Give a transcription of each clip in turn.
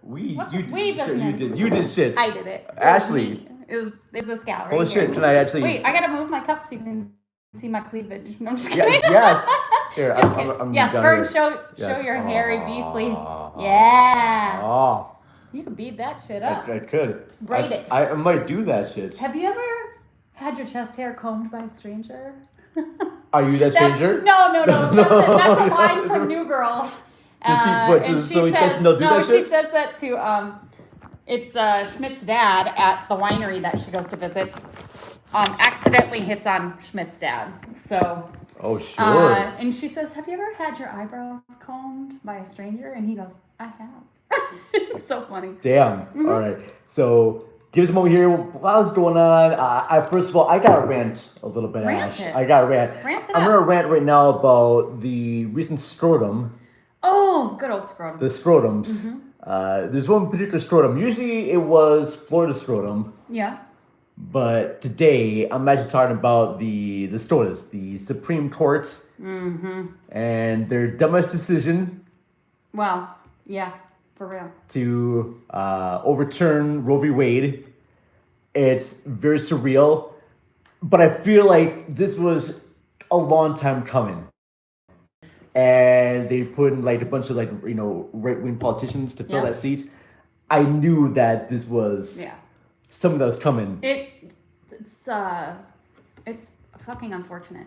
What's you this we did, business? you did shit. I did it. Ashley. It was this gal right Holy here. shit! Can I actually? Wait, I gotta move my cup so you can see my cleavage. No, I'm just kidding. Yes. Here, I'm yes, down Vern, here. show your hairy beastly. Oh. Yeah. You can beat that shit up. I could. Braid it. I might do that shit. Have you ever had your chest hair combed by a stranger? Are you that stranger? No. That's a line from New Girl. She says that to it's Schmidt's dad at the winery that she goes to visit. Accidentally hits on Schmidt's dad. So. Oh sure. And she says, "Have you ever had your eyebrows combed by a stranger?" And he goes, "I have." It's so funny. Damn. Mm-hmm. All right. So give us a moment here. What's going on? First of all, I got to rant a little bit. I got to rant. I'm gonna rant right now about the recent scrotum. Oh, good old scrotum. The scrotums. Mm-hmm. There's one particular scrotum. Usually it was Florida scrotum. Yeah. But today I'm actually talking about the SCOTUS, the Supreme Court, and their dumbest decision. Wow. Yeah, for real. To overturn Roe v. Wade. It's very surreal, but I feel like this was a long time coming. And they put in like a bunch of right-wing politicians to fill that seat. I knew that this was something that was coming. It's fucking unfortunate.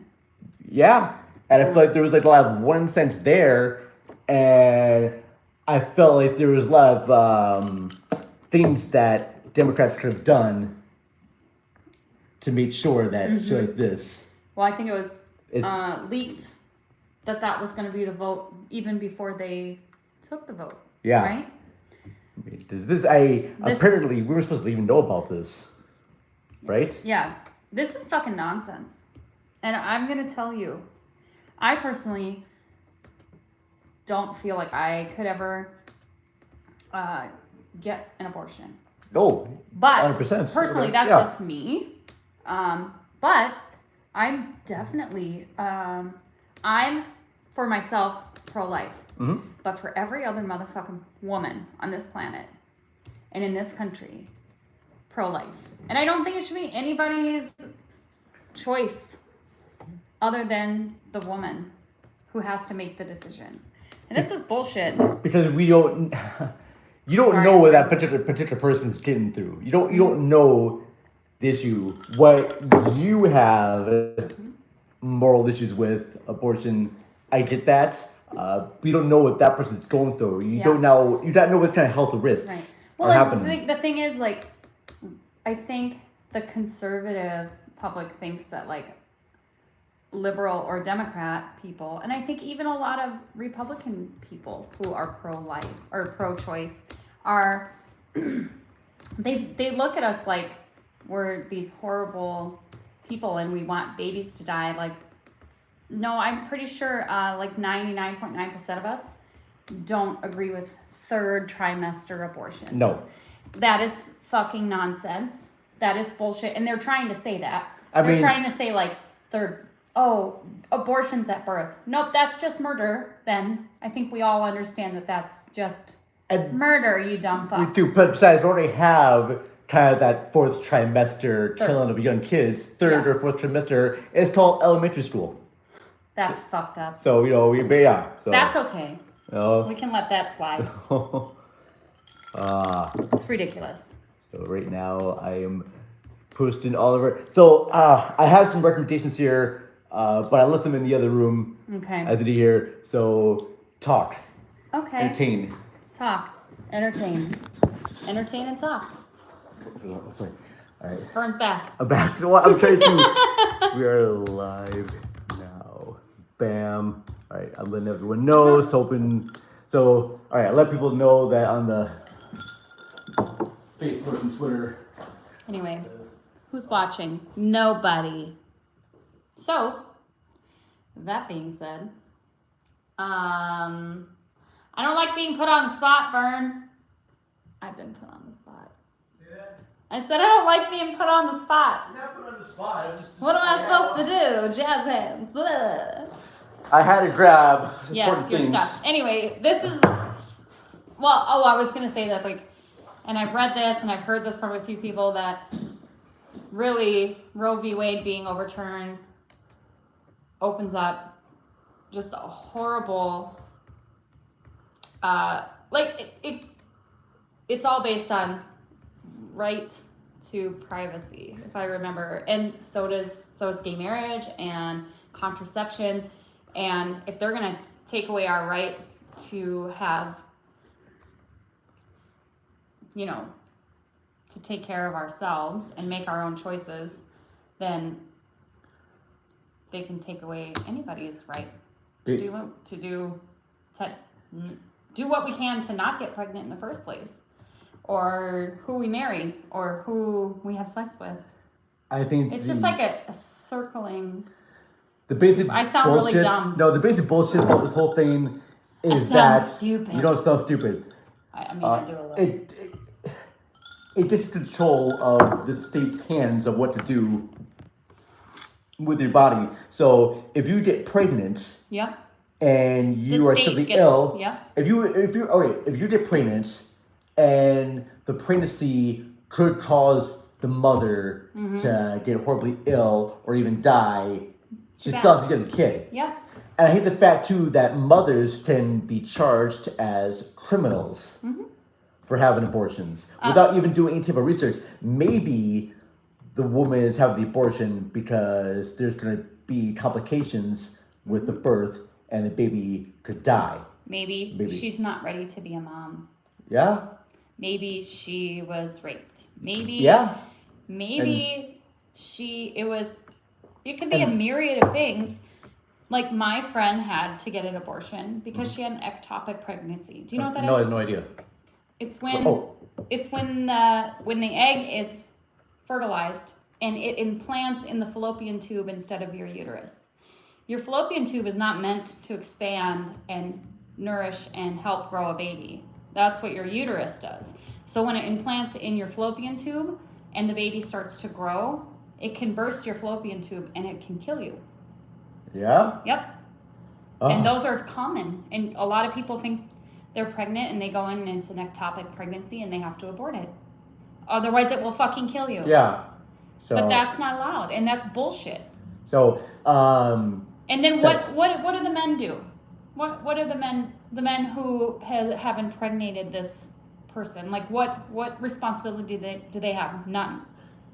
Yeah, and I feel like there was like a lot of one sense there, and I felt like there was a lot of things that Democrats could have done to make sure that shit like this. Well, I think it was leaked that was going to be the vote even before they took the vote. Yeah. Right? Apparently we were supposed to even know about this, right? Yeah. This is fucking nonsense. And I'm going to tell you, I personally don't feel like I could ever get an abortion. No. But 100%. Personally, that's just me. But I'm definitely, I'm for myself pro-life. Mm-hmm. But for every other motherfucking woman on this planet and in this country, pro-life. And I don't think it should be anybody's choice other than the woman who has to make the decision. And this is bullshit. Because you don't know what that particular person's getting through. You don't know the issue. What you have moral issues with abortion, I get that. We don't know what that person's going through. You don't know what kind of health risks are happening. The thing is, like, I think the conservative public thinks that, like, liberal or Democrat people, and I think even a lot of Republican people who are pro-life or pro-choice are, they look at us like we're these horrible people and we want babies to die. Like, no, I'm pretty sure like 99.9% of us don't agree with third trimester abortions. No. That is fucking nonsense. That is bullshit. And they're trying to say that. They're trying to say like abortions at birth. Nope, that's just murder then. I think we all understand that that's just murder, you dumb fuck. We do, but besides, we already have kind of that fourth trimester killing of young kids. Third or fourth trimester, it's called elementary school. That's fucked up. So, So, that's okay. We can let that slide. It's ridiculous. So right now I am posting all over. So I have some recommendations here, but I left them in the other room. Okay. As it here. So talk. Okay. Entertain. Talk. Entertain. Entertain and talk. All right. Vern's back. I'm back. I'm trying to. We are live now. Bam. All right. I'm letting everyone know. It's open. So, all right. I let people know that on the Facebook and Twitter. Anyway, who's watching? Nobody. So, that being said, I don't like being put on the spot, Vern. I've been put on the spot. Yeah. I said I don't like being put on the spot. You're not put on the spot. What am I supposed to do? Jazz hands. Ugh. I had to grab your stuff. Anyway, this is I was gonna say that, like, and I've read this and I've heard this from a few people that really Roe v. Wade being overturned opens up just a horrible, it's all based on right to privacy, if I remember, and so is gay marriage and contraception, and if they're gonna take away our right to have, to take care of ourselves and make our own choices, then they can take away anybody's right to do what we can to not get pregnant in the first place, or who we marry, or who we have sex with. I think it's just like a circling. The basic I sound bullshit. really dumb. No, the basic bullshit about this whole thing is stupid. You don't sound stupid. I do a little. It gets control of the state's hands of what to do with your body. So if you get pregnant, yep, and you are simply ill, yep. if you get pregnant and the pregnancy could cause the mother to get horribly ill or even die, she still has to get the kid. Yep. And I hate the fact too that mothers can be charged as criminals for having abortions without even doing any type of research. Maybe the woman is having the abortion because there's going to be complications with the birth and the baby could die. Maybe she's not ready to be a mom. Yeah. Maybe she was raped. Maybe. Yeah. Maybe it could be a myriad of things. Like, my friend had to get an abortion because she had an ectopic pregnancy. Do you know what that is? No, I have no idea. It's when the egg is fertilized and it implants in the fallopian tube instead of your uterus. Your fallopian tube is not meant to expand and nourish and help grow a baby. That's what your uterus does. So when it implants in your fallopian tube and the baby starts to grow, it can burst your fallopian tube and it can kill you. Yeah? Yep. Oh. And those are common. And a lot of people think they're pregnant and they go in and it's an ectopic pregnancy and they have to abort it. Otherwise it will fucking kill you. Yeah. But that's not allowed, and that's bullshit. So, and then what do the men do? What are the men who have impregnated this person? Like, what responsibility do they have? None.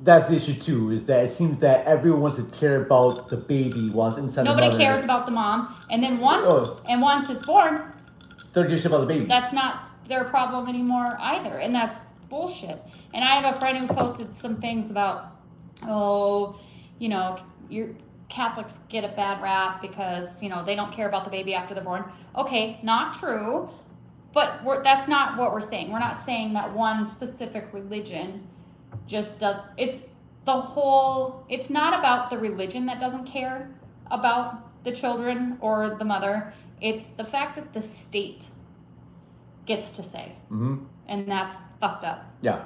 That's the issue too, is that it seems that everyone wants to care about the baby while it's inside the mother. Nobody cares about the mom, and then once it's born, they're just about the baby. That's not their problem anymore either, and that's bullshit. And I have a friend who posted some things about, your Catholics get a bad rap because, they don't care about the baby after they're born. Okay, not true, but that's not what we're saying. We're not saying that one specific religion just does. It's not about the religion that doesn't care about the children or the mother. It's the fact that the state gets to say. Mm-hmm. And that's fucked up. Yeah.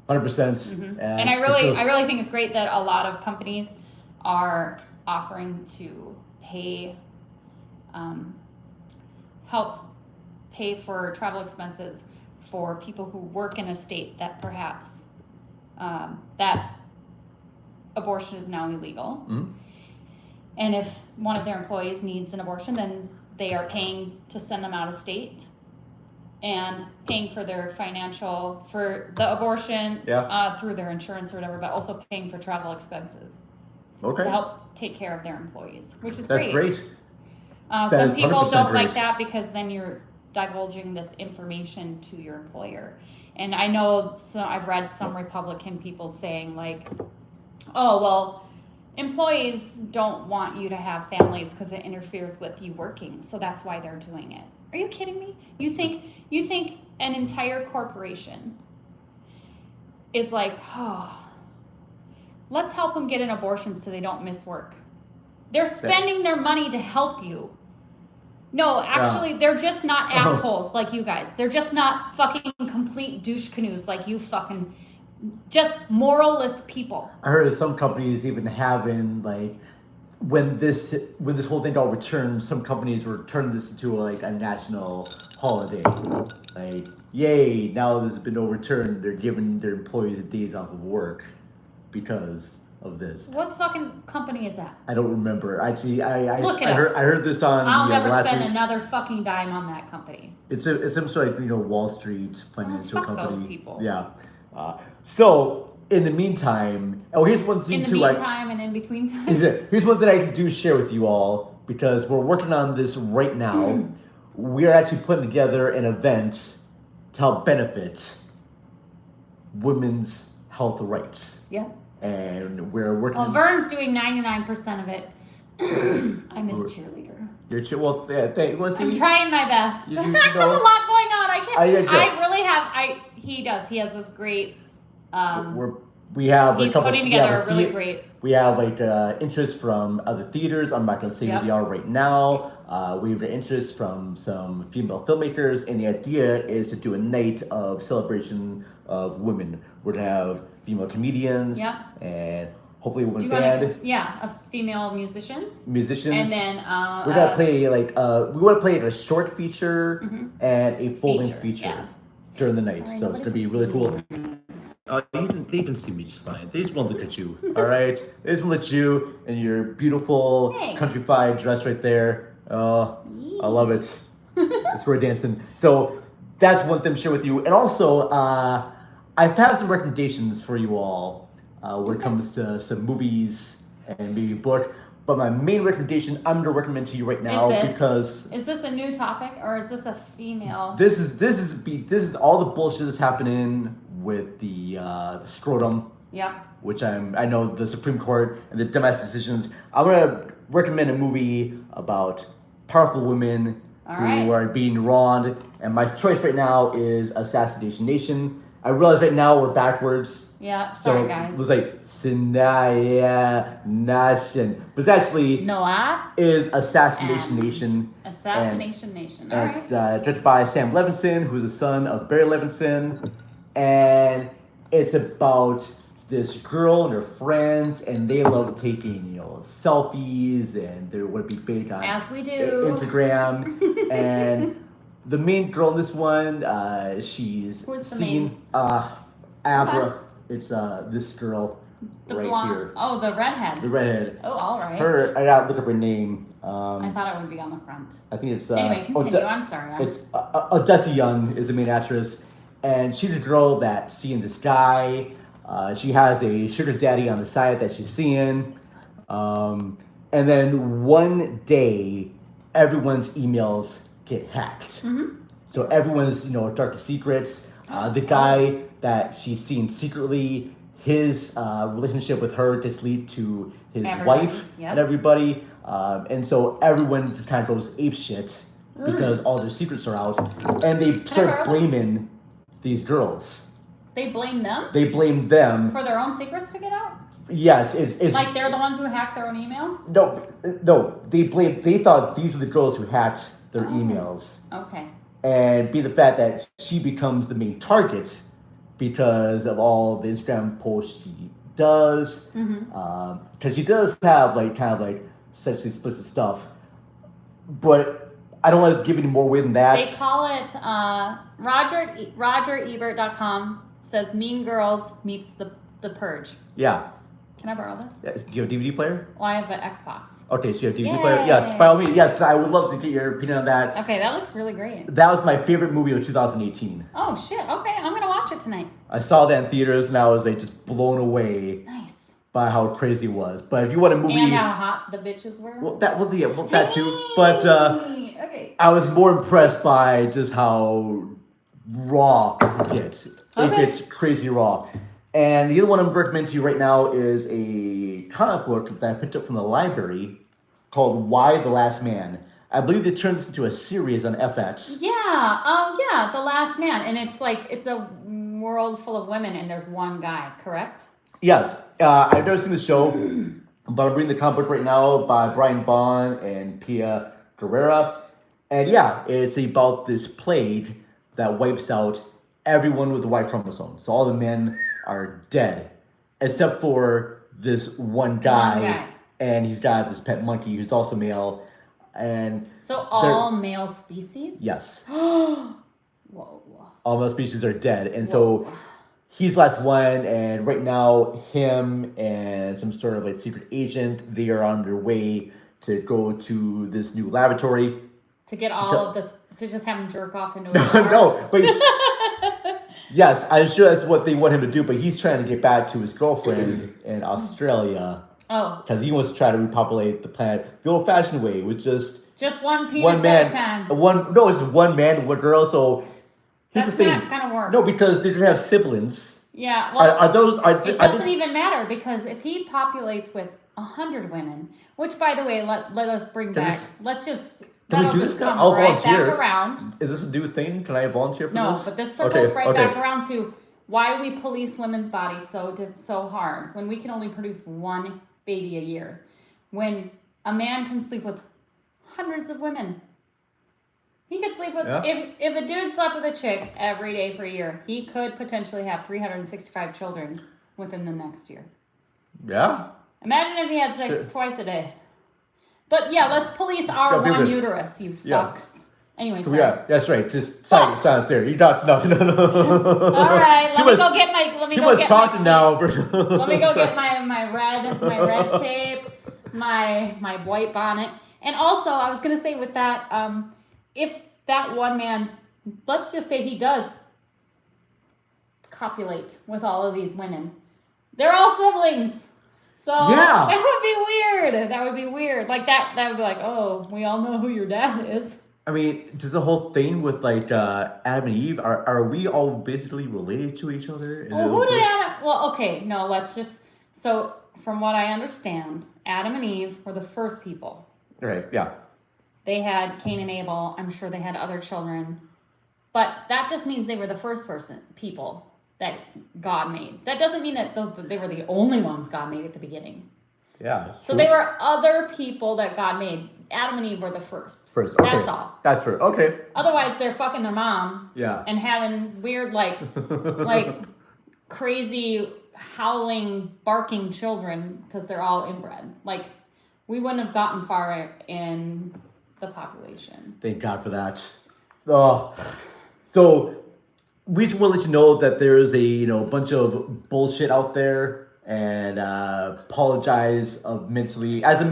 100%. Mm-hmm. And I really think it's great that a lot of companies are offering to help pay for travel expenses for people who work in a state that perhaps that abortion is now illegal. Mm-hmm. And if one of their employees needs an abortion, then they are paying to send them out of state and paying for their for the abortion through their insurance or whatever, but also paying for travel expenses to help take care of their employees, which is great. That's great. Some people don't like that because then you're divulging this information to your employer. And I know, I've read some Republican people saying like, oh, well, employees don't want you to have families because it interferes with you working, so that's why they're doing it. Are you kidding me? You think an entire corporation is like, oh, let's help them get an abortion so they don't miss work. They're spending their money to help you. No, actually, they're just not assholes like you guys. They're just not fucking complete douche canoes like you fucking, just moralless people. I heard of some companies even having like when this whole thing got overturned, some companies were turning this into like a national holiday. Like, yay! Now this has been overturned. They're giving their employees days off of work because of this. What fucking company is that? I don't remember. Actually, I Look it I heard this on I'll never last spend week. another fucking dime on that company. It's some sort of Wall Street financial fuck company. those people. Yeah. So in the meantime, here's one thing In the too. meantime and in between time. Here's one thing I do share with you all because we're working on this right now. We are actually putting together an event to help benefit women's health rights. Yep. And we're working. Well, Vern's doing 99% of it. I'm his cheerleader. You're well, I'm trying my best. You I have a lot going on. I can't. I really have. He does. He has this great. We have he's a couple. Putting together a really great. We have interest from other theaters. I'm not going to say who they are right now. We have interest from some female filmmakers, and the idea is to do a night of celebration of women. We're going to have female comedians and hopefully a women band. A female musicians. Musicians. And then we're gonna play we want to play a short feature and a full length feature during the night. So it's gonna be really cool. They can see me just fine. They just want to look at you. All right. They just want to look at you and your beautiful countrified dress right there. I love it. That's where we're dancing. So that's one thing to share with you. And also, I've had some recommendations for you all when it comes to some movies and maybe a book. But my main recommendation I'm gonna recommend to you right now because is this a new topic or is this a female? This is all the bullshit that's happening with the scrotum. Yeah. Which I know the Supreme Court and the dumbass decisions. I'm gonna recommend a movie about powerful women who are being wronged, and my choice right now is Assassination Nation. I realize right now we're backwards. Yeah, sorry guys. It was like Sinaya Nation. But it's actually Noah is Assassination Nation. Assassination Nation. All right. It's directed by Sam Levinson, who's the son of Barry Levinson. And it's about this girl and her friends, and they love taking, selfies, and they want to be big on as we do Instagram. And the main girl in this one, she's seen Abra. It's this girl here. Oh, the redhead. The redhead. Oh, all right. I gotta look up her name. I thought it would be on the front. I think it's anyway. Continue. I'm sorry. It's Odessa Young is the main actress, and she's a girl that's seeing this guy. She has a sugar daddy on the side that she's seeing, and then one day, everyone's emails get hacked. Mm-hmm. So everyone's darkest secrets. The guy that she's seen secretly, his relationship with her just lead to his wife and everybody. And so everyone just kind of goes apeshit because all their secrets are out. And they start blaming these girls. They blame them? They blame them. For their own secrets to get out? Yes. It's like they're the ones who hacked their own email? No. They thought these were the girls who hacked their emails. Okay. And be the fact that she becomes the main target because of all the Instagram posts she does. Because she does have kind of sexually explicit stuff, but I don't want to give any more away than that. They call it RogerEbert.com says Mean Girls meets the Purge. Yeah. Can I borrow this? Do you have a DVD player? Well, I have an Xbox. Okay, so you have a DVD player? Yes, by all means, yes, I would love to get your opinion on that. Okay, that looks really great. That was my favorite movie of 2018. Oh, shit. Okay, I'm going to watch it tonight. I saw that in theaters, and I was just blown away. Nice. By how crazy it was. But if you want a movie... And how hot the bitches were. Well, that too. But I was more impressed by just how raw it gets. It gets crazy raw. And the other one I'm recommending to you right now is a comic book that I picked up from the library called Why the Last Man. I believe it turns into a series on FX. Yeah, The Last Man. And it's a world full of women and there's one guy, correct? Yes. I've never seen the show, but I'm reading the comic book right now by Brian Vaughn and Pia Guerrera. And it's about this plague that wipes out everyone with the Y chromosome. So all the men are dead, except for this one guy and he's got this pet monkey who's also male, and So all male species? yes, Whoa. all male species are dead, and Whoa. so he's the last one. And right now, him and some sort of like secret agent, they are on their way to go to this new laboratory. To get all of this, to just have him jerk off into a No, jar? no, but yes, I'm sure that's what they want him to do. But he's trying to get back to his girlfriend in Australia Oh. because he wants to try to repopulate the planet the old-fashioned way, with just one penis one man, at a time. it's one man, one girl. So here's That's the thing. not gonna work. No, because they're gonna have siblings. Yeah, well, it doesn't just, even matter, because if he populates with 100 women, which, by the way, let us bring back. That'll just come I'll right volunteer. back around. Is this a new thing? Can I volunteer for this? No, but this circles back around to why we police women's bodies so hard when we can only produce one baby a year, when a man can sleep with hundreds of women. He could sleep with if a dude slept with a chick every day for a year, he could potentially have 365 children within the next year. Yeah. Imagine if he had sex twice a day. But yeah, let's police our one uterus, you fucks. Anyway, sorry. Yeah, that's right. Just silence there. You talked enough. No. All right, let me go get my. Too much talking now. Let me go get my red tape, my white bonnet, and also I was gonna say with that, if that one man, let's just say he does copulate with all of these women, they're all siblings. So that would be weird. That would be weird. Like that would be like, oh, we all know who your dad is. I mean, just the whole thing with like Adam and Eve, are we all basically related to each other? Well, who did Adam? Well, okay, no, let's just. So, from what I understand, Adam and Eve were the first people. Right. Yeah. They had Cain and Abel. I'm sure they had other children, but that just means they were the first people that God made. That doesn't mean that they were the only ones God made at the beginning. Yeah. So they were other people that God made. Adam and Eve were the first. First. Okay. That's all. That's first. Okay. Otherwise, they're fucking their mom. Yeah. And having weird, like crazy, howling, barking children because they're all inbred. Like, we wouldn't have gotten far in the population. Thank God for that. So we just want to let you know that there's a bunch of bullshit out there, and apologize mentally as a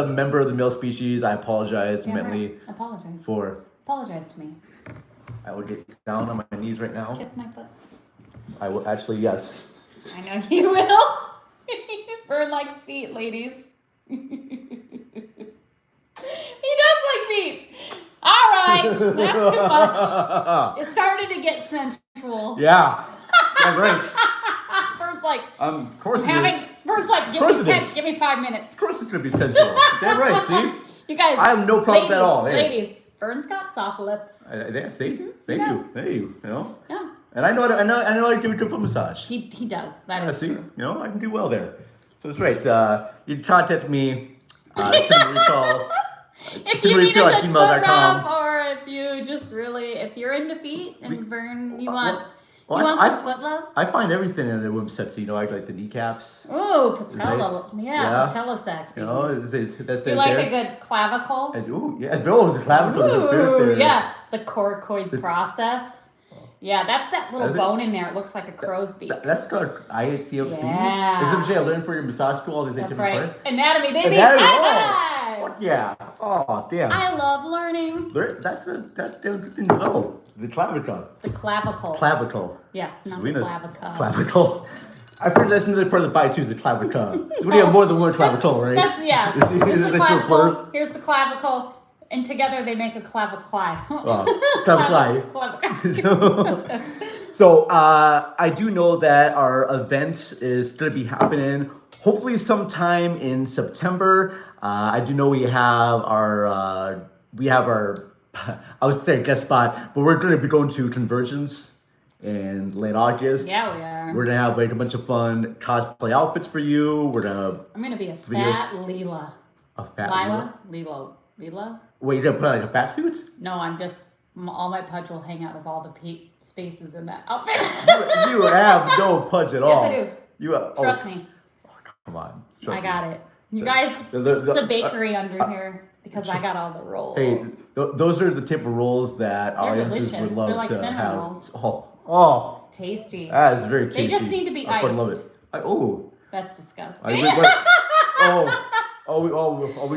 member of the male species. I apologize mentally. Right. Apologize. Apologize to me. I will get down on my knees right now. Kiss my foot. I will actually, yes. I know you will. Vern likes feet, ladies. He does like feet. All right, that's too much. It started to get sensual. Yeah. Right. Vern's like, of course it is. Vern's like, give me 5 minutes. Of course it's gonna be sensual. Damn right. See, you guys. I have no problem at all. Hey. Ladies, Vern's got soft lips. See, thank you. Yeah. And I know how to give a good foot massage. He does. That is true. I can do well there. So it's right. You can contact me. Send me a call. If you need a good foot rub, or if you're into feet and Vern, you want some foot love? I find everything in a women's sexy. I like the kneecaps. Ooh, patella. Nice. Yeah, patella sexy. That's you like a good clavicle? The clavicle is there. Yeah, the coracoid process. Yeah, that's that little bone in there. It looks like a crow's beak. That's called ICOC. Yeah. Is it what I learned for your massage school? All these That's right. Anatomy, baby. Yeah. Oh, damn. I love learning. That's the good thing to know. The clavicle. The clavicle. Clavicle. Yes, not the clavicle. Clavicle. I heard that's another part of the body too, is the clavicle. So when you have more than one clavicle, right? Here's the clavicle. Here's the clavicle. And together they make a claviculi. So I do know that our event is going to be happening hopefully sometime in September. I do know we have our I would say guest spot, but we're going to be going to Convergence in late August. Yeah, we are. We're going to have like a bunch of fun cosplay outfits for you. I'm going to be a fat Leela. A fat Leela? Wait, you're gonna put on like a fat suit? No, all my pudge will hang out of all the spaces in that outfit. you have no pudge at all. Yes, I do. Trust me. Oh, come on. I got it. You guys, The- it's a bakery under here because I got all the rolls. Hey, those are the type of rolls that our They're audiences delicious. would love They're like to cinnamon have. rolls. Oh, Tasty. that is very tasty. They just need to be I quite love iced. it. Oh, That's disgusting. we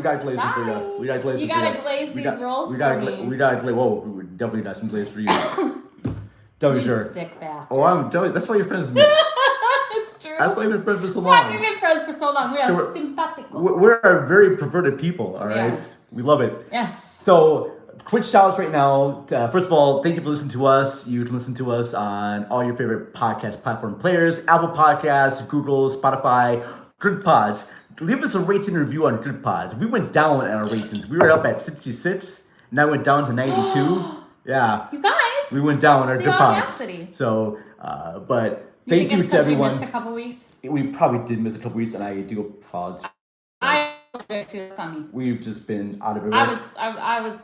got glazing for you. Sorry. We got glazing You for you. gotta glaze these rolls We for got me. we got glaze. Whoa, we definitely got some glaze for you. Tell me, You sure. sick bastard. Oh, I'm telling you, that's why you're friends with me. It's true. That's why we've been friends for so That's why long. we've been friends for so long. We are simpatico. We're a very perverted people, all right? Yes. We love it. Yes. So, quick shout outs right now. First of all, thank you for listening to us. You can listen to us on all your favorite podcast platform players, Apple Podcasts, Google, Spotify, Good Pods. Leave us a rating and review on Good Pods. We went down at our ratings. We were up at 66, now went down to 92. Yeah. You guys. We went down our The Good Pods. audacity. So, but You thank think you it's to 'cause we everyone. missed a couple weeks? We probably did miss a couple weeks, and I do apologize. I too. It's on me. We've just been out of it. I was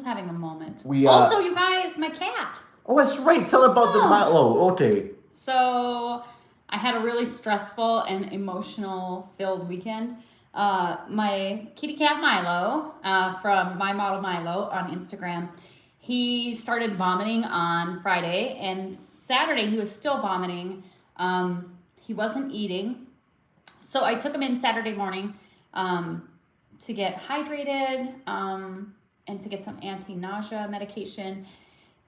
having a moment. We, also, you guys, my cat. Oh, that's right. Tell about the Milo. Okay. So I had a really stressful and emotional filled weekend. My kitty cat Milo, from My Model Milo on Instagram, he started vomiting on Friday, and Saturday he was still vomiting. He wasn't eating. So I took him in Saturday morning to get hydrated and to get some anti-nausea medication.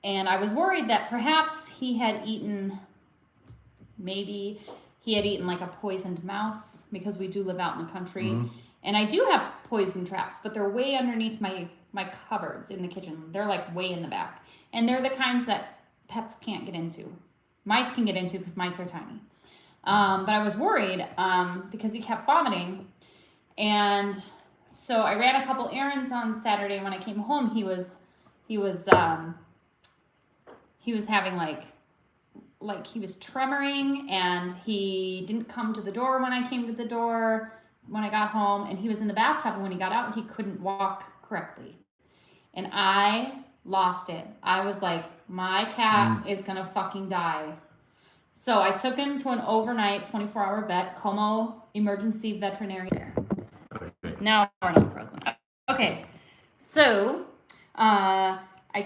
And I was worried that perhaps he had eaten, like a poisoned mouse, because we do live out in the country. Mm-hmm. And I do have poison traps, but they're way underneath my cupboards in the kitchen. They're like way in the back. And they're the kinds that pets can't get into. Mice can get into because mice are tiny. But I was worried because he kept vomiting. And so I ran a couple errands on Saturday. When I came home, he was having like he was tremoring, and he didn't come to the door when I came to the door when I got home, and he was in the bathtub, and when he got out, he couldn't walk correctly. And I lost it. I was like, my cat is gonna fucking die. So I took him to an overnight 24-hour vet, Como Emergency Veterinary Care. Now we're not frozen. Okay, so I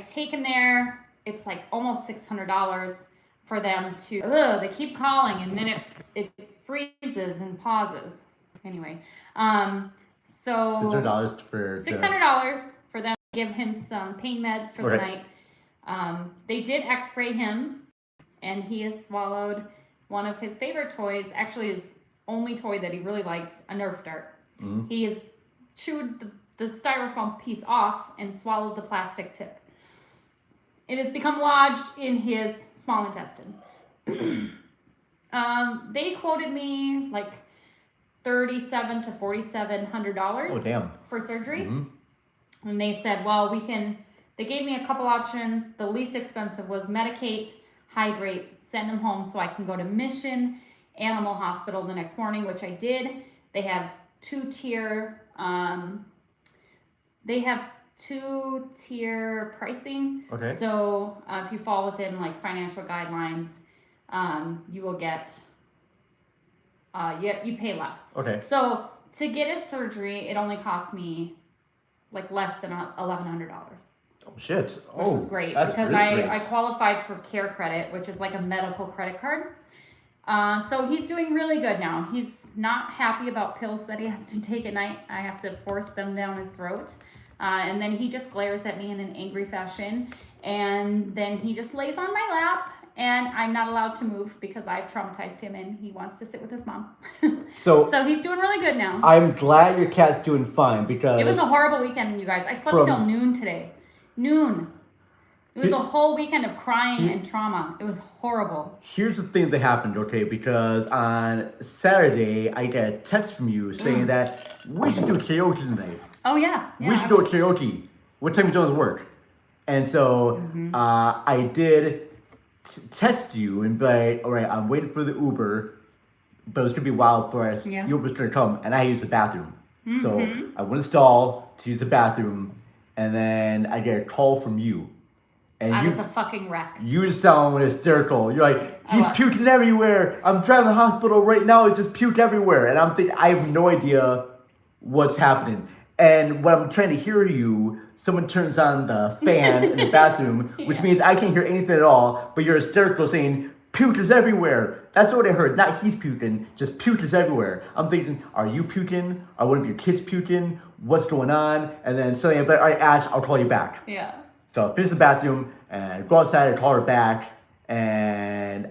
take him there. It's like almost $600 for them to. They keep calling, and then it freezes and pauses. Anyway, so $600 for $600 for them to give him some pain meds for the night. They did X-ray him, and he has swallowed one of his favorite toys. Actually, his only toy that he really likes, a Nerf dart. Mm-hmm. He has chewed the styrofoam piece off and swallowed the plastic tip. It has become lodged in his small intestine. They quoted me like $3,700 to $4,700 oh, damn. for surgery. Mm-hmm. And they said, well, they gave me a couple options. The least expensive was medicate, hydrate, send him home so I can go to Mission Animal Hospital the next morning, which I did. They have two-tier pricing. Okay. So if you fall within like financial guidelines, you will get, you pay less. Okay. So to get a surgery, it only cost me like less than $1,100. Oh, shit. Which was great because I qualified for Care Credit, which is like a medical credit card. So he's doing really good now. He's not happy about pills that he has to take at night. I have to force them down his throat. And then he just glares at me in an angry fashion. And then he just lays on my lap, and I'm not allowed to move because I've traumatized him, and he wants to sit with his mom. So he's doing really good now. I'm glad your cat's doing fine because it was a horrible weekend, you guys. I slept till noon today. Noon. It was a whole weekend of crying and trauma. It was horrible. Here's the thing that happened, okay? Because on Saturday, I got a text from you saying that we should do karaoke tonight. Oh, yeah. We should do a karaoke. What time you doing work? And so I did text you and be like, all right, I'm waiting for the Uber, but it's going to be a while for us. Yeah. The Uber's going to come, and I use the bathroom. Mm-hmm. So I went to stall to use the bathroom, and then I get a call from you. And I was a fucking wreck. You sound hysterical. You're like, he's was. puking everywhere. I'm driving to the hospital right now. It just puked everywhere. And I'm thinking, I have no idea what's happening. And when I'm trying to hear you, someone turns on the fan in the bathroom, which means I can't hear anything at all. But you're hysterical saying, puke is everywhere. That's what I heard. Not he's puking, just puke is everywhere. I'm thinking, are you puking? Are one of your kids puking? What's going on? And then suddenly I'm like, all right, Ash, I'll call you back. Yeah. So I finish the bathroom and I go outside, I call her back, and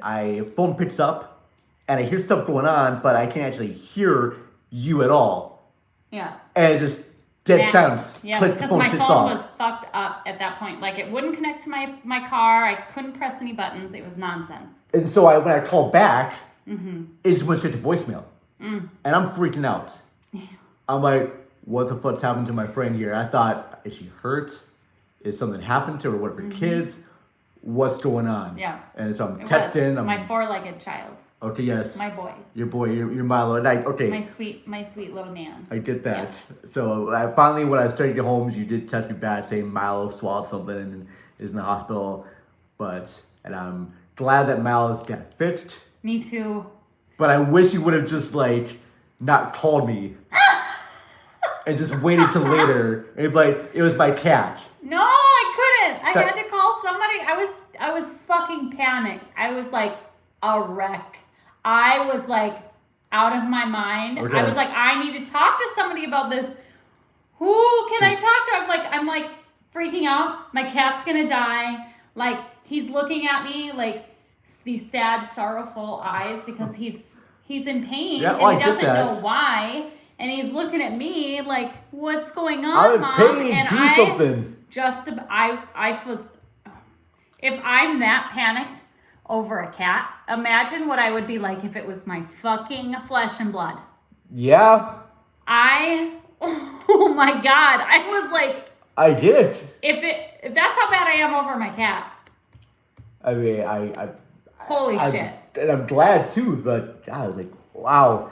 phone picks up, and I hear stuff going on, but I can't actually hear you at all. Yeah. And it's just dead silence. Yes, Click, because phone my clicks phone off. was fucked up at that point. Like, it wouldn't connect to my car. I couldn't press any buttons. It was nonsense. And so when I called back, it just went straight to voicemail. And I'm freaking out. I'm like, what the fuck's happened to my friend here? I thought, is she hurt? Is something happened to her? One of her kids? What's going on? Yeah. And so I'm It texting. was my four-legged child. Okay, yes. My boy. Your boy, your Milo. And okay. My sweet little man. I get that. Yeah. So finally, when I started to get home, you did text me back saying Milo swallowed something and is in the hospital. And I'm glad that Milo's got fixed. Me too. But I wish you would have just not called me and just waited till later. And it was my cat. No, I couldn't. I had to call somebody. I was fucking panicked. I was like a wreck. I was like out of my mind. Okay. I was like, I need to talk to somebody about this. Who can I talk to? I'm like freaking out. My cat's gonna die. Like, he's looking at me like these sad, sorrowful eyes because he's in pain and he doesn't know why. And he's looking at me like, what's going on, I'm in Mom? pain. And Do something. I was, if I'm that panicked over a cat, imagine what I would be like if it was my fucking flesh and blood. Yeah. Oh my God. I was like, I get it. if that's how bad I am over my cat. I mean, Holy shit. And I'm glad too, but God, I was like, wow.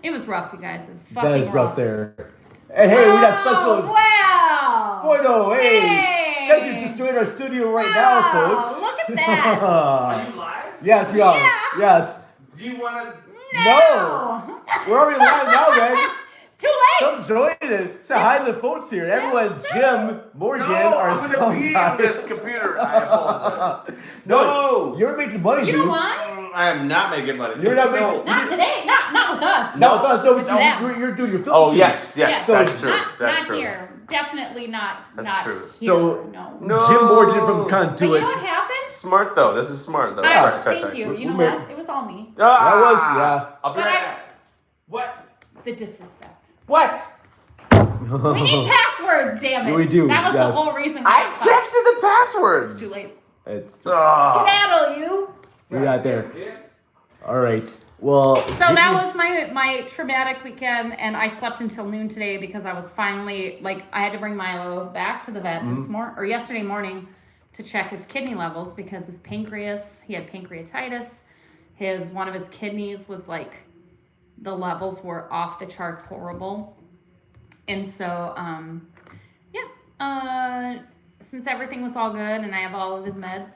It was rough, you guys. It was fucking That is rough. rough there. And hey, we got special. Wow. Bueno, hey. Hey. Guys, you're just joining our studio right now, folks. Look at that. Are you live? Yes, we are. Yeah. Yes. Do you want to? No. We're already live now, man. It's too late. Come join it. Say hi to the folks here. Everyone, Jim, Morgan, No, our I'm going to pee on this computer. I apologize. No, you're making money, You dude. know why? I am not making money. You're not making. Not today. Not with us. No, it's us. No, With them. you're doing your film. Oh, shoot. yes, Yes. that's true. Not, That's not true. here. Definitely not. That's not true. Here. So, no. Jim Morgan from But Conduit. you know what happened? Smart though. This is smart though. Thank you. You know We what? It was all me. That was, yeah. I'll be But right I- back. What? The disrespect. What? We need passwords, damn it. We do, That was yes. the whole reason. I got caught. texted the passwords. It's too late. It's, Skedaddle, you. we got there. All right. Well. So that was my traumatic weekend, and I slept until noon today because I was finally I had to bring Milo back to the vet yesterday morning to check his kidney levels because his pancreas, he had pancreatitis. One of his kidneys was the levels were off the charts, horrible, and so since everything was all good and I have all of his meds,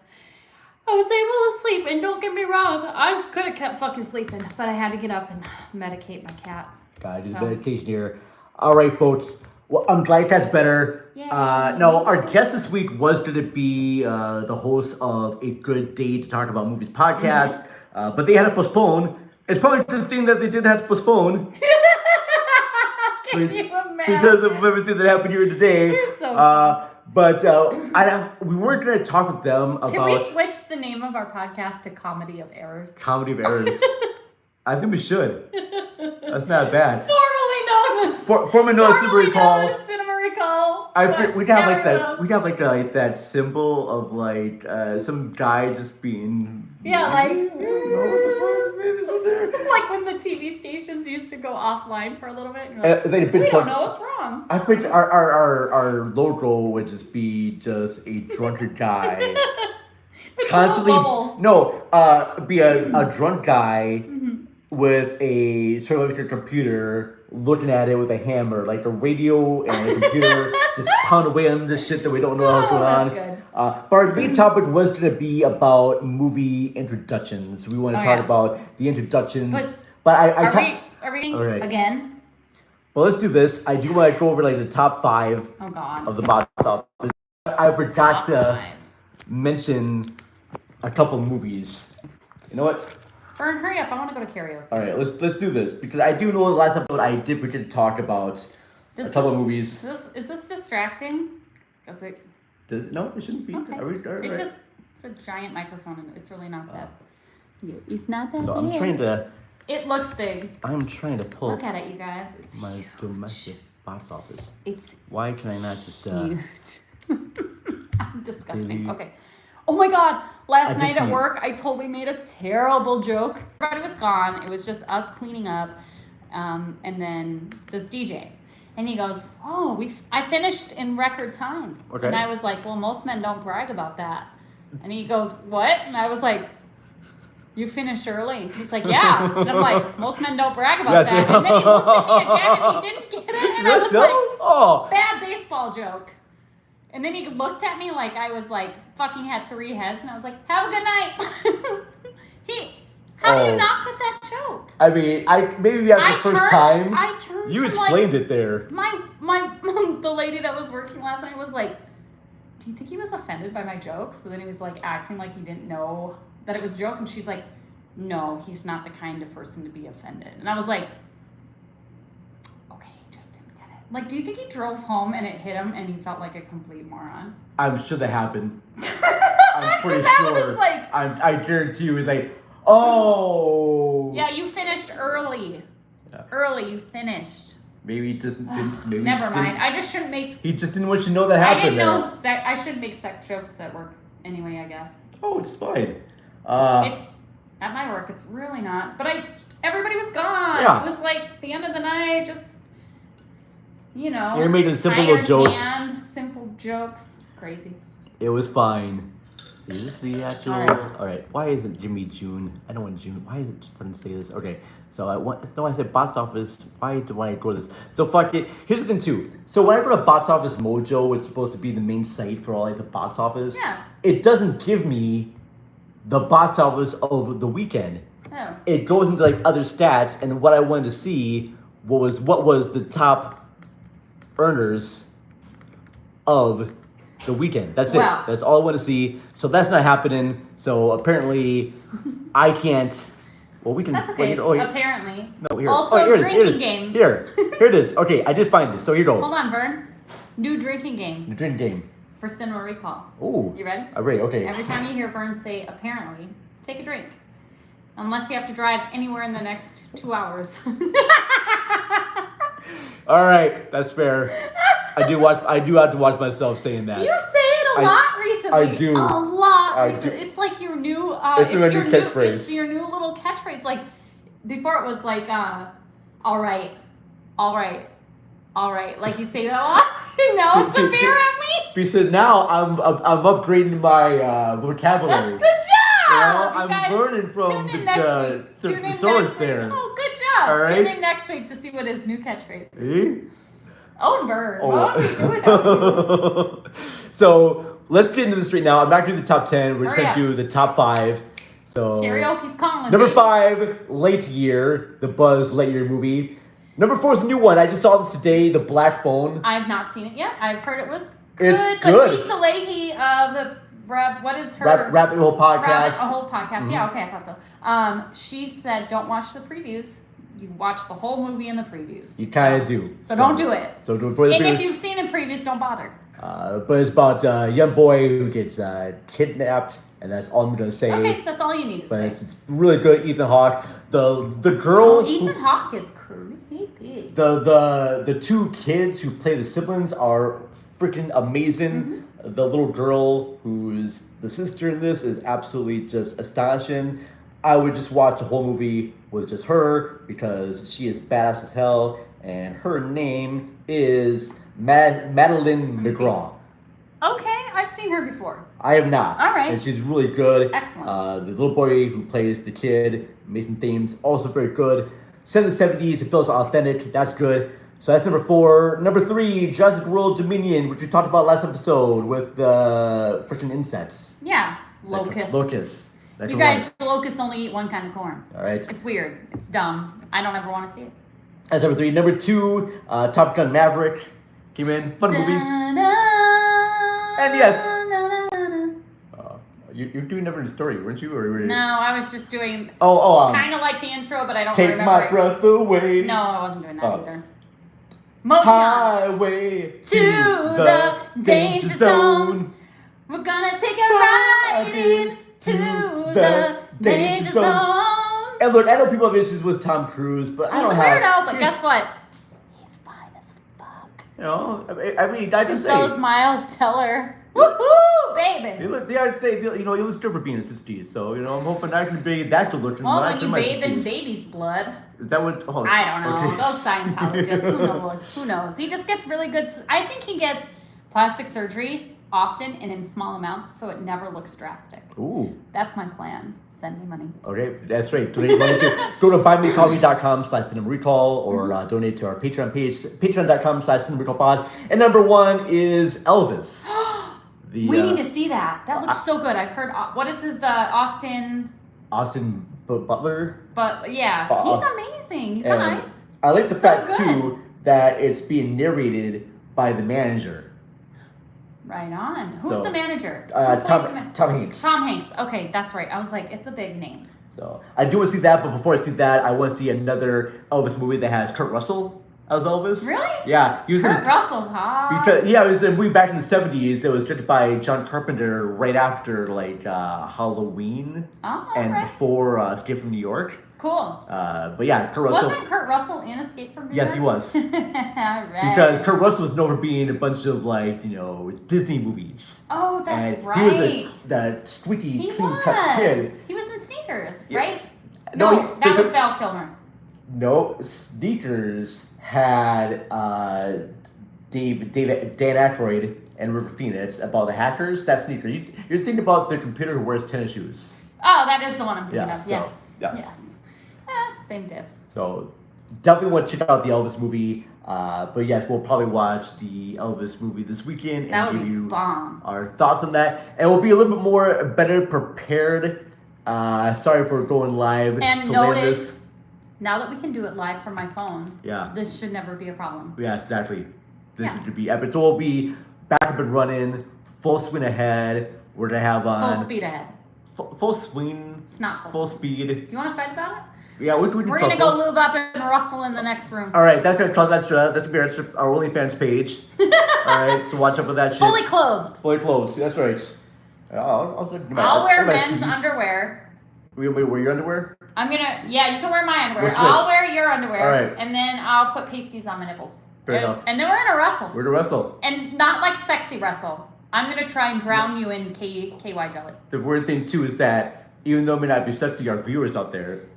I was able to sleep, and don't get me wrong, I could have kept fucking sleeping, but I had to get up and medicate my cat. Gotta do meditation here. All right, folks. Well, I'm glad that's better. Yay. No, our guest this week was going to be the host of A Good Day to Talk About Movies podcast, but they had to postpone. It's probably a good thing that they didn't have to postpone. Can you imagine? Because of everything that happened here today. You're so but we weren't going to talk with them about Can we switch the name of our podcast to Comedy of Errors? Comedy of Errors. I think we should. That's not bad. Formerly known as Formerly known as Cinema Recall. Cinema Recall. We have that. We have that symbol of some guy just being. Like when the TV stations used to go offline for a little bit. And you're like, we don't know what's wrong. I picture our logo would just be just a drunkard guy. Constantly. Be a drunk guy with a sort of like a computer looking at it with a hammer, like a radio and a computer, just pound away on this shit that we don't know what's going on. That's good. But our main topic was going to be about movie introductions. We want to talk about the introductions. But are we all right. again? Well, let's do this. I do want to go over like the top 5 of the box office. I forgot to mention a couple movies. You know what? Vern, hurry up! I want to go to karaoke. All right, let's do this because I do know the last episode I did forget to talk about a couple of movies. Is this distracting? No, it shouldn't be. Okay. Right? It's a giant microphone and it's really not that. It's not that. So I'm trying to. It looks big. I'm trying to pull. Look at it, you guys. It's my huge. domestic box office. It's Why can I not just? huge. I'm disgusting. Okay. Oh my God! Last night at work, I totally made a terrible joke. Everybody was gone. It was just us cleaning up, and then this DJ, and he goes, "Oh, I finished in record time." Okay. And I was like, "Well, most men don't brag about that." And he goes, "What?" And I was like, "You finished early." He's like, "Yeah." And I'm like, "Most men don't brag about that." And then he looked at me again and he didn't get it, and I was like, "Bad baseball joke." And then he looked at me like I was like fucking had 3 heads, and I was like, "Have a good night." How do you not get that joke? I mean, maybe after the first time. I turned. You explained it there. The lady that was working last night was like, "Do you think he was offended by my joke?" So then he was like acting like he didn't know that it was a joke, and she's like, "No, he's not the kind of person to be offended." And I was like, okay, he just didn't get it. Like, do you think he drove home and it hit him and he felt like a complete moron? I'm sure that happened. I'm pretty sure. I guarantee you, like, oh. Yeah, you finished early. Yeah. Early, you finished. Maybe he just didn't. Maybe Never mind. I just shouldn't make. He just didn't want you to know that happened. I shouldn't make sex jokes at work anyway, I guess. Oh, it's fine. It's at my work. It's really not. But everybody was gone. Yeah. It was like the end of the night. Just You're making simple little jokes. Simple jokes. Crazy. It was fine. Is this the actual? All right. Why isn't Jimmy June? I don't want June. Why is it trying to say this? Okay. So I said box office. Why do I go to this? So fuck it. Here's the thing too. So when I go to Box Office Mojo, which is supposed to be the main site for all like the box office. Yeah. It doesn't give me the box office of the weekend. Oh. It goes into like other stats, and what I wanted to see what was the top earners of the weekend. That's Wow. it. That's all I want to see. So that's not happening. So apparently, I can't. Well, we can. That's okay. Apparently. No, here. Also, here it is. drinking game. Here it is. Okay, I did find this. So here you go. Hold on, Vern. New drinking game. The drinking game. For Cinema Recall. Ooh. You ready? I'm ready. Okay. Every time you hear Vern say apparently, take a drink. Unless you have to drive anywhere in the next 2 hours. All right, that's fair. I do have to watch myself saying that. You say it a lot recently. I do. A lot. I do. It's like your new. It's your new catchphrase. It's your new little catchphrase. Like before, it was like, all right. Like you say that a lot. Now it's apparently. Because now I'm upgrading my vocabulary. That's good job. I'm learning from the thesaurus there. Oh, good job. All right. Tune in next week to see what his new catchphrase is. Eh? Oh, Vern. What are you doing now? So let's get into this right now. I'm not going to do the top 10. We're just Hurry going to do the top 5. So karaoke's calling. Number 5, Lightyear, the Buzz Lightyear movie. Number 4 is a new one. I just saw this today, The Black Phone. I've not seen it yet. I've heard it was good. It's good. Lisa Leahy of the what is her Rabbit Hole Podcast. Rabbit Hole Podcast. Mm-hmm. Yeah, okay, I thought so. She said, don't watch the previews. You watch the whole movie in the previews. You kind of do. So don't do it. So do it for the And previews. if you've seen the previews, don't bother. But it's about a young boy who gets kidnapped, and that's all I'm going to say. Okay, that's all you need to say. But it's really good. Ethan Hawke. The girl. Ethan Hawke is creepy. The 2 kids who play the siblings are freaking amazing. Mm-hmm. The little girl who's the sister in this is absolutely just astonishing. I would just watch the whole movie with just her because she is badass as hell, and her name is Madeline McGraw. Okay, I've seen her before. I have not. All right. And she's really good. Excellent. The little boy who plays the kid, amazing themes, also very good. Set in the 70s, it feels authentic. That's good. So that's number 4. Number 3, Jurassic World Dominion, which we talked about last episode with the freaking insects. Yeah, locusts. Locusts. You guys, the locusts only eat one kind of corn. All right. It's weird. It's dumb. I don't ever want to see it. That's number 3. Number 2, Top Gun Maverick came in. Fun movie. And yes. You're doing Never Ending Story, weren't you? Or No, I was just doing kind of like the intro, but I don't Take remember. My Breath Away. No, I wasn't doing that either. Most Highway to the danger zone. We're gonna take a ride into the danger zone. And look, I know people have issues with Tom Cruise, but I don't have. He's a weirdo, but guess what? He's fine as fuck. You know, I mean, I just say. So is Miles Teller. Woohoo, baby! They always say, you know, he looks good for being in his 60s, so, you know, I'm hoping I can be that good looking. Well, when you bathe in baby's blood. Is that what? Oh, I don't know. okay. Those Scientologists, who knows? Who knows? He just gets really good. I think he gets plastic surgery often and in small amounts, so it never looks drastic. Ooh. That's my plan. Send me money. Okay, that's right. Donate money to go to buymecoffee.com/cinemarecall or donate to our Patreon page, patreon.com/cinemarecallpod. And number 1 is Elvis. We need to see that. That looks so good. I've heard. What is the Austin Butler? But yeah, he's amazing. You guys. I like the so fact good. too that it's being narrated by the manager. Right on. Who's the manager? Tom Hanks. Tom Hanks. Okay, that's right. I was like, it's a big name. So I do want to see that, but before I see that, I want to see another Elvis movie that has Kurt Russell as Elvis. Really? Yeah, he was Kurt Russell's hot. Because it was a movie back in the 70s that was directed by John Carpenter right after Halloween and before Escape from New York. Cool. But yeah, Kurt Russell. Wasn't Kurt Russell in Escape from New York? Yes, he was. All right. Because Kurt Russell was known for being in a bunch of Disney movies. Oh, that's and right. He was that squeaky, clean-cut kid. He was in Sneakers, Yeah. right? No, that was Val Kilmer. No, Sneakers had Dan Aykroyd and River Phoenix about the hackers. That's Sneakers. You're thinking about the computer who wears tennis shoes. Oh, that is the one I'm thinking of. So, Yes. Same diff. So definitely want to check out the Elvis movie. But yes, we'll probably watch the Elvis movie this weekend and give you our thoughts on that. And we'll be a little bit more better prepared. Sorry for going live. And so notice, now that we can do it live from my phone, yeah, this should never be a problem. Yeah, exactly. This is to be epic. So we'll be back up and running, full swing ahead. We're gonna have full speed ahead. Full swing. It's not full speed. Do you want to fight about it? Yeah, we're gonna go lube up and rustle in the next room. All right, that's gonna be our OnlyFans page. All right, so watch out for that shit. Fully clothed. Fully clothed. That's right. I'll wear men's underwear. Wait, wear your underwear? I'm gonna. Yeah, you can wear my underwear. I'll wear your underwear. All right. And then I'll put pasties on my nipples. Fair enough. And then we're gonna wrestle. We're gonna wrestle. And not like sexy wrestle. I'm gonna try and drown you in KY jelly. The weird thing too is that even though it may not be sexy, our viewers out there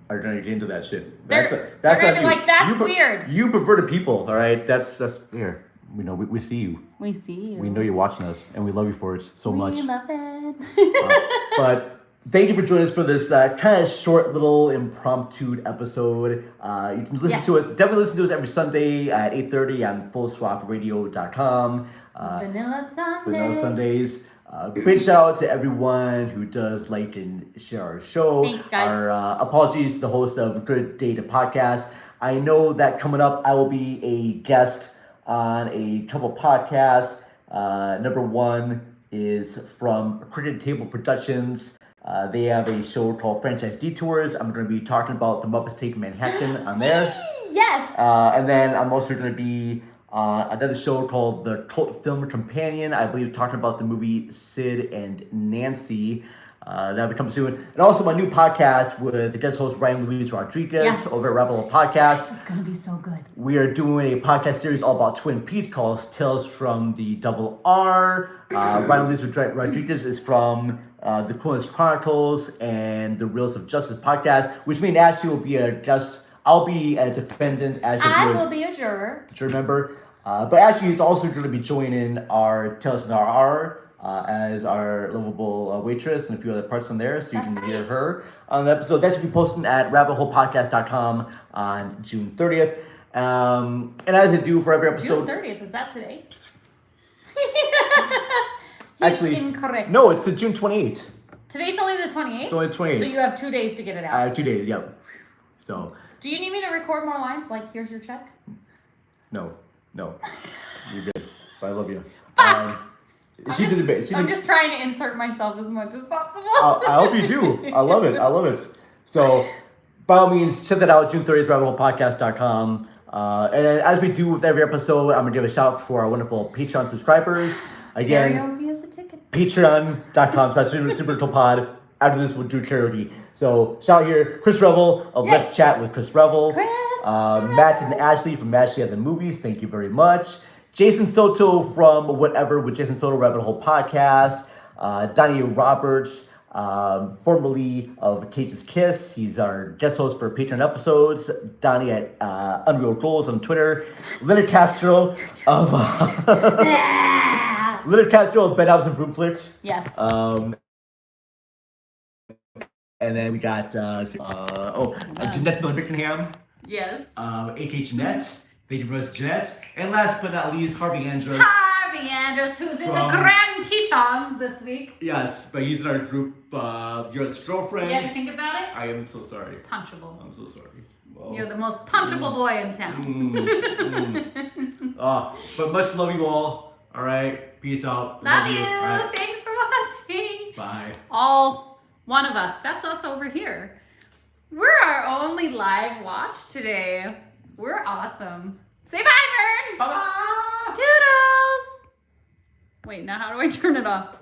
are gonna get into that shit. They're gonna be like, that's weird. You perverted people, all right? That's here. We know we see you. We see you. We know you're watching us, and we love you for it so much. We love it. But thank you for joining us for this kind of short little impromptu episode. You can listen to us. Definitely listen to us every Sunday at 8:30 on FullSwapRadio.com. Vanilla Sunday. Vanilla Sundays. Big shout out to everyone who does like and share our show. Thanks, guys. Our apologies to the host of Good Data Podcast. I know that coming up, I will be a guest on a couple podcasts. Number 1 is from Cricket Table Productions. They have a show called Franchise Detours. I'm going to be talking about the Muppets Take Manhattan on there. Yes. And then I'm also going to be another show called The Cult Film Companion. I believe talking about the movie Sid and Nancy. That'll be coming soon. And also my new podcast with the guest host Ryan Luis Rodriguez over at Rebel Podcast. It's going to be so good. We are doing a podcast series all about Twin Peaks called Tales from the Double R. Ryan Luis Rodriguez is from the Quillen's Chronicles and the Reels of Justice podcast, which means Ashley will be a guest. I'll be a defendant. I will be a juror. Juror member. But Ashley is also going to be joining our Tales from the R as our lovable waitress and a few other parts on there, so you can hear her on the episode. That should be posted at rabbitholepodcast.com on June 30th. And as I do for every June episode. 30th, is that today? Actually, incorrect. No, it's the June 28th. Today's only the 28th? It's only 28th. So you have 2 days to get it out. I have 2 days, yep. So. Do you need me to record more lines? Like, here's your check? No. You're good. But I love you. I'm I'm just trying to insert myself as much as possible. I hope you do. I love it. So, by all means, check that out, June 30th, rabbitholepodcast.com. And then as we do with every episode, I'm going to give a shout out for our wonderful Patreon subscribers. Again, Karaoke is a ticket. patreon.com/SuperLittlePod. After this, we'll do karaoke. So, shout out here, Chris Revel of Yes. Let's Chat with Chris Revel. Chris Matt and Ashley from Ashley at the Movies. Thank you very much. Jason Soto from Whatever with Jason Soto, Rabbit Hole Podcast. Donnie Roberts, formerly of Cage's Kiss. He's our guest host for Patreon episodes. Donnie at Unreal Goals on Twitter. Leonard Castro of Leonard Castro of Bed House and Broomflix. Yes. And then we got Jeanette Miller Bickenham. Yes. AK Jeanette. Thank you very much, Jeanette. And last but not least, Harvey Andrews. Harvey Andrews, who's in the Grand Tetons this week. Yes, but he's in our group, Your Girlfriend. You had to think about it? I am so sorry. Punchable. I'm so sorry. Well, You're the most punchable boy in town. But much love you all. All right. Peace out. Love you. All right. Thanks for watching. Bye. All one of us. That's us over here. We're our only live watch today. We're awesome. Say bye, Vern. Bye-bye. Toodles. Wait, now how do I turn it off?